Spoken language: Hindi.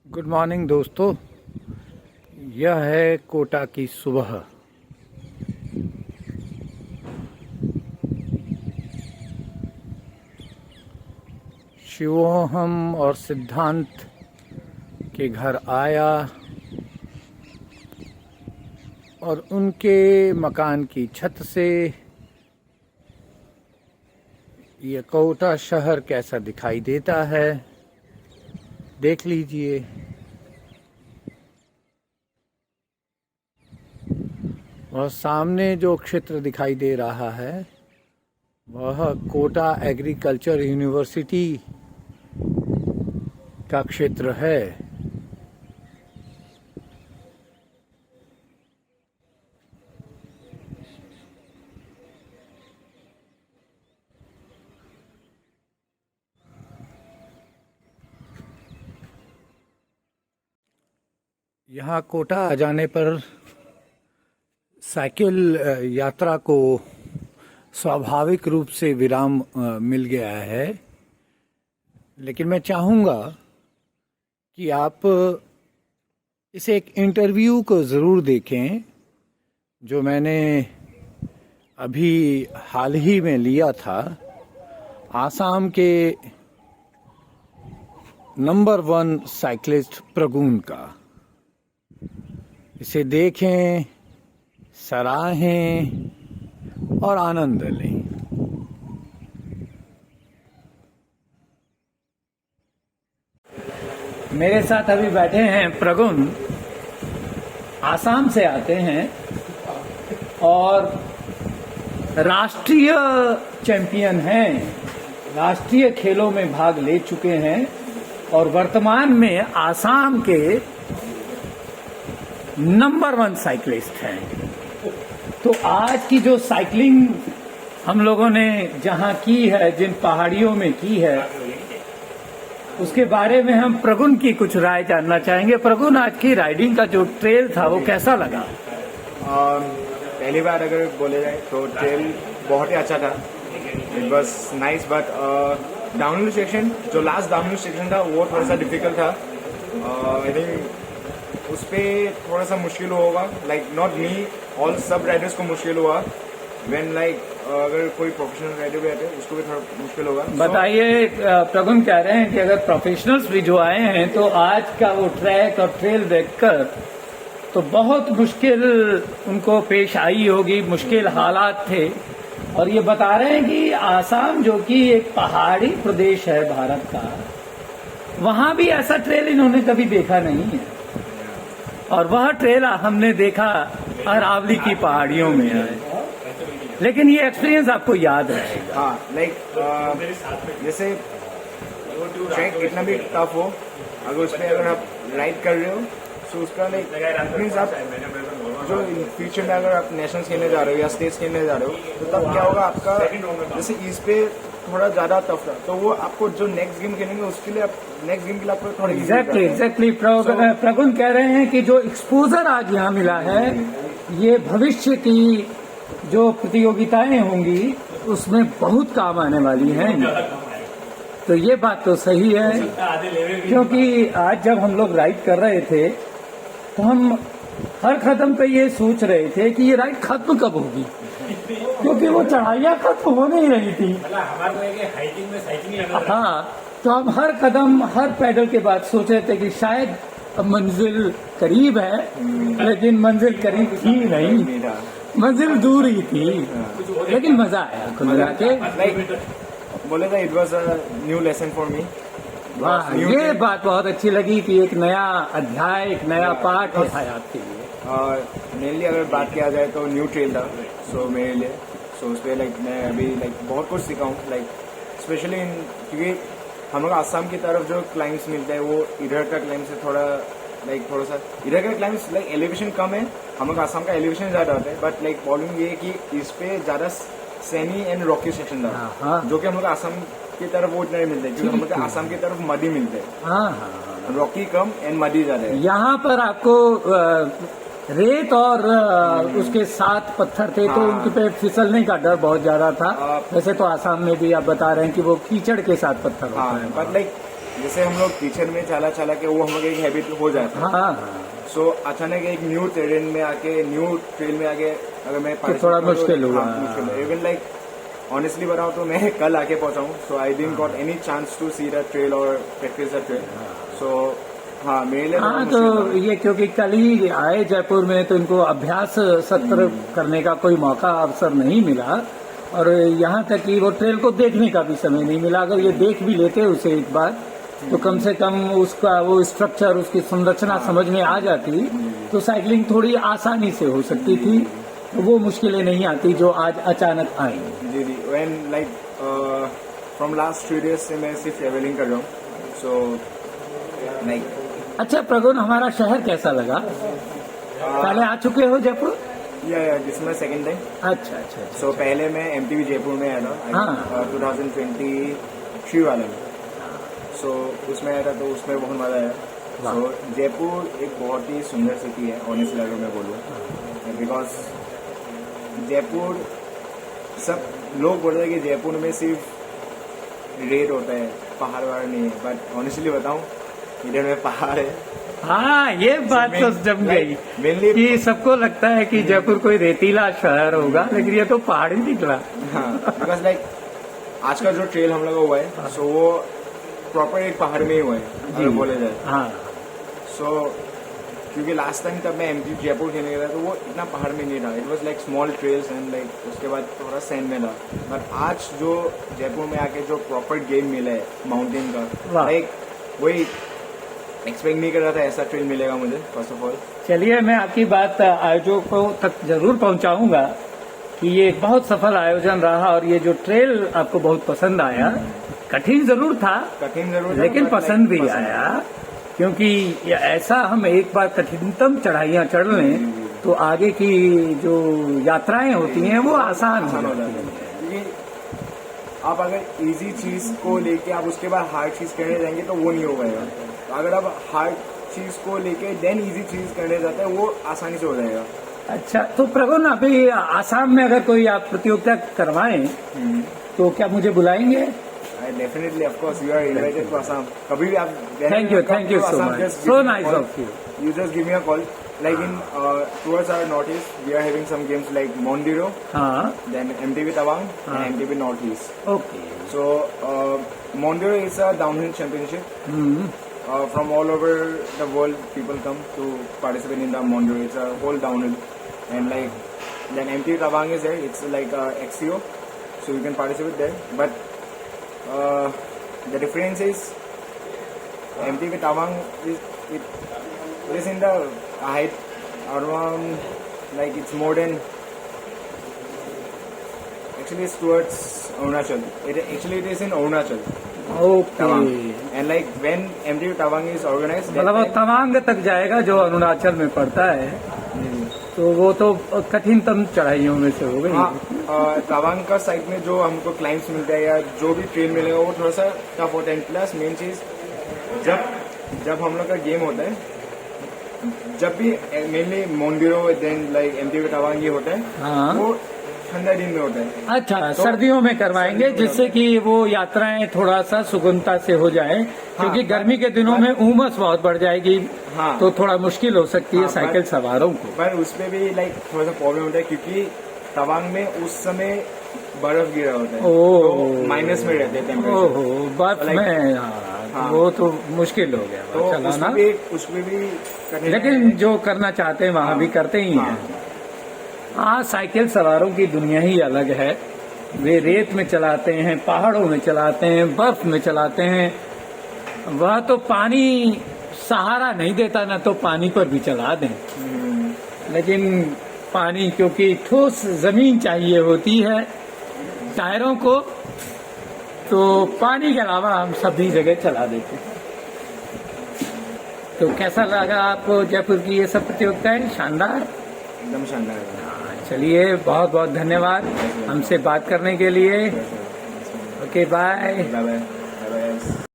गुड मॉर्निंग दोस्तों। यह है कोटा की सुबह। शिवोहम और सिद्धांत के घर आया और उनके मकान की छत से ये कोटा शहर कैसा दिखाई देता है देख लीजिए। और सामने जो क्षेत्र दिखाई दे रहा है वह कोटा एग्रीकल्चर यूनिवर्सिटी का क्षेत्र है। यहाँ कोटा आ जाने पर साइकिल यात्रा को स्वाभाविक रूप से विराम मिल गया है, लेकिन मैं चाहूँगा कि आप इसे एक इंटरव्यू को ज़रूर देखें जो मैंने अभी हाल ही में लिया था आसाम के नंबर 1 साइक्लिस्ट प्रगुन का। इसे देखें, सराहें और आनंद लें। मेरे साथ अभी बैठे हैं प्रगुन, आसाम से आते हैं और राष्ट्रीय चैंपियन हैं, राष्ट्रीय खेलों में भाग ले चुके हैं और वर्तमान में आसाम के नंबर 1 साइक्लिस्ट हैं। तो आज की जो साइकिलिंग हम लोगों ने जहां की है, जिन पहाड़ियों में की है, उसके बारे में हम प्रगुन की कुछ राय जानना चाहेंगे। प्रगुन, आज की राइडिंग का जो ट्रेल था वो कैसा लगा? पहली बार अगर बोले जाए तो ट्रेल बहुत ही अच्छा था। It was nice, but downhill section, जो लास्ट डाउनहिल सेक्शन था वो थोड़ा सा डिफिकल्ट था। आई थिंक उस पर थोड़ा सा मुश्किल होगा, लाइक नॉट मी, ऑल सब राइडर्स को मुश्किल हुआ। व्हेन लाइक अगर कोई प्रोफेशनल राइडर भी आते उसको भी थोड़ा मुश्किल होगा। बताइए, प्रगुन कह रहे हैं कि अगर प्रोफेशनल्स भी जो आए हैं तो आज का वो ट्रैक और ट्रेल देखकर तो बहुत मुश्किल उनको पेश आई होगी, मुश्किल हालात थे। और ये बता रहे हैं कि आसाम जो कि एक पहाड़ी प्रदेश है भारत का, वहां भी ऐसा ट्रेल इन्होंने कभी देखा नहीं है। और वह ट्रेल हमने देखा अरावली की पहाड़ियों में है, लेकिन ये एक्सपीरियंस आपको याद रहेगा। हाँ, लाइक जैसे ट्रैक कितना भी टफ हो, अगर उस पर अगर आप राइड कर रहे हो तो उसका लाइक मीन्स आप जो फ्यूचर में अगर आप नेशनल्स खेलने जा रहे हो या स्टेट्स खेलने जा रहे हो तो तब क्या होगा आपका, जैसे इस पे थोड़ा ज्यादा टफ था तो वो आपको जो नेक्स्ट गेम खेलेंगे उसके लिए नेक्स्ट गेम के लिए आपको थोड़ा एग्जैक्टली प्रगुन कह रहे हैं कि जो एक्सपोजर आज यहाँ मिला है ये भविष्य की जो प्रतियोगिताएं होंगी उसमें बहुत काम आने वाली हैं। तो ये बात तो सही है, क्योंकि आज जब हम लोग राइड कर रहे थे तो हम हर कदम पे ये सोच रहे थे कि ये राइड खत्म कब होगी, क्योंकि वो चढ़ाइयाँ खत्म हो नहीं रही थी। हाँ, तो हम हर कदम, हर पैडल के बाद सोच रहे थे कि शायद अब मंजिल करीब है, लेकिन मंजिल करीब थी नहीं, मंजिल दूर ही थी। लेकिन मजा आया कुल मिला के। बोले था it was a new lesson for me. वाह, ये बात बहुत अच्छी लगी कि एक नया अध्याय, एक नया पाठ है आपके लिए। और मेनली अगर बात किया जाए तो न्यू ट्रेल था सो मेरे लिए, सो उस पर लाइक मैं अभी लाइक बहुत कुछ सीखा हूँ, लाइक स्पेशली इन, क्योंकि हम लोग आसाम की तरफ जो क्लाइम्स मिलते हैं वो इधर का क्लाइम से थोड़ा सा इधर का क्लाइम्स लाइक एलिवेशन कम है, हम लोग आसाम का एलिवेशन ज्यादा होता है, बट लाइक प्रॉब्लम ये है कि इस पे ज्यादा सैनी एंड रॉकी सेक्शन था, जो कि हम लोग आसाम की तरफ वो इतना नहीं मिलता है, क्योंकि हम लोग आसाम की तरफ मडी मिलते हैं, रॉकी कम एंड मडी ज्यादा है। यहाँ पर आपको रेत और उसके साथ पत्थर थे, तो उनके पे फिसलने का डर बहुत ज्यादा था। वैसे तो आसाम में भी आप बता रहे हैं कि वो कीचड़ के साथ पत्थर होता है। बट लाइक जैसे हम लोग किचन में चला चला के वो हम लोग एक हैबिट हो जाता है। हाँ सो अचानक एक न्यू टेरेन में आके न्यू ट्रेल में आके अगर मैं तो थोड़ा मुश्किल हुआ। इवन लाइक ऑनेस्टली बताऊं तो मैं कल आके पहुंचा हूँ, so I didn't got any chance to see the trail और प्रैक्टिस द ट्रेल। सो हाँ मेरे लिए हाँ, तो ये क्योंकि कल ही आए जयपुर में तो इनको अभ्यास सत्र करने का कोई मौका अवसर नहीं मिला, और यहाँ तक कि वो ट्रेल को देखने का भी समय नहीं मिला। अगर ये देख भी लेते उसे एक बार तो कम से कम उसका वो स्ट्रक्चर, उसकी संरचना समझ में आ जाती तो साइकिलिंग थोड़ी आसानी से हो सकती थी, वो मुश्किलें नहीं आती जो आज अचानक आई। जी जी, when like from last 3 days से मैं सिर्फ ट्रेवलिंग कर रहा हूँ। सो लाइक अच्छा प्रगुण, हमारा शहर कैसा लगा? पहले आ चुके हो जयपुर? या this is my second time. अच्छा अच्छा अच्छा। सो पहले मैं एमटीवी जयपुर में आया था, हाँ। 2023 वाले में। सो उसमें आया था तो उसमें बहुत मजा आया। सो जयपुर एक बहुत ही सुंदर सिटी है ऑनेस्टली अगर मैं बोलूँ, बिकॉज जयपुर सब लोग बोलते हैं कि जयपुर में सिर्फ रेड होता है, पहाड़ वहाड़ नहीं है, बट ऑनेस्टली बताऊं इधर में पहाड़ है। हाँ, ये बात तो जम गई मेनली कि सबको लगता है कि जयपुर कोई रेतीला शहर होगा, लेकिन ये तो पहाड़ ही निकला। हाँ, बिकॉज लाइक आज का जो ट्रेल हम लोग का हुआ है सो वो प्रॉपर एक पहाड़ में ही हुआ है अगर बोले जाए। हाँ, सो क्योंकि लास्ट टाइम तब मैं एमपी जयपुर खेलने गया था तो वो इतना पहाड़ में नहीं था, it was like small trails and like उसके बाद थोड़ा सैंड में था। बट आज जो जयपुर में आके जो प्रॉपर गेम मिला है माउंटेन का, लाइक वही एक्सपेक्ट नहीं कर रहा था ऐसा ट्रेल मिलेगा मुझे फर्स्ट ऑफ ऑल। चलिए मैं आपकी बात आयोजकों तक जरूर पहुंचाऊंगा कि ये एक बहुत सफल आयोजन रहा, और ये जो ट्रेल आपको बहुत पसंद आया। कठिन जरूर था, लेकिन पसंद भी आया, क्योंकि ऐसा हम एक बार कठिनतम चढ़ाइयाँ चढ़ लें तो आगे की जो यात्राएं होती हैं वो आसान हो जाती हैं। क्योंकि आप अगर इजी चीज को लेके आप उसके बाद हार्ड चीज करने जाएंगे तो वो नहीं हो पाएगा। तो अगर आप हार्ड चीज को लेके देन इजी चीज करने जाते हैं वो आसानी से हो जाएगा। अच्छा, तो प्रगुण अभी आसाम में अगर कोई आप प्रतियोगिता करवाएं तो क्या मुझे बुलाएंगे? Definitely, of course, you are invited to Assam. कभी भी आप thank you so much, so nice of you. You just give me a call. Like in towards our northeast, we are having some games like Mondiro, then MTB Tawang, and MTB Northeast. Okay. So Mondiro is a downhill championship. From all over the world, people come to participate in the Mondiro. It's a whole downhill, and like then MTB Tawang is there. It's like a XCO, so you can participate there. But the difference is MTB Tawang is in the height around, like it's more than, actually it's towards Arunachal. It is in Arunachal. Okay. Tawang. And like when MTB Tawang is organized, मतलब वो तवांग तक जाएगा जो अरुणाचल में पड़ता है, तो वो तो कठिनतम चढ़ाइयों में से हो गई। हाँ, तवांग का साइड में जो हमको क्लाइंब्स मिलता है या जो भी ट्रेल मिलेगा वो थोड़ा सा टफ होता है। प्लस मेन चीज जब हम लोग का गेम होता है, जब भी मेनली मोंडिरो देन लाइक एमटीबी तवांग ये होता है, वो ठंडा दिन में होता है। अच्छा, तो सर्दियों में करवाएंगे जिससे कि वो यात्राएं थोड़ा सा सुगमता से हो जाए, क्योंकि गर्मी के दिनों में उमस बहुत बढ़ जाएगी। हाँ, तो थोड़ा मुश्किल हो सकती है साइकिल सवारों को। पर उसमें भी लाइक थोड़ा सा प्रॉब्लम होता है क्योंकि तवांग में उस समय बर्फ गिरा होता है, तो माइनस में रहते हैं टेम्परेचर। ओहो, बर्फ में, हाँ, वो तो मुश्किल हो गया तो चलाना। उसमें भी लेकिन जो करना चाहते हैं वहाँ भी करते ही हैं। हाँ, साइकिल सवारों की दुनिया ही अलग है। वे रेत में चलाते हैं, पहाड़ों में चलाते हैं, बर्फ में चलाते हैं। वह तो पानी सहारा नहीं देता, ना तो पानी पर भी चला दें। लेकिन पानी, क्योंकि ठोस जमीन चाहिए होती है टायरों को, तो पानी के अलावा हम सभी जगह चला देते हैं। तो कैसा लगा आपको जयपुर की ये सब प्रतियोगिताएं? शानदार, एकदम शानदार। चलिए, बहुत बहुत धन्यवाद हमसे बात करने के लिए। Okay, bye.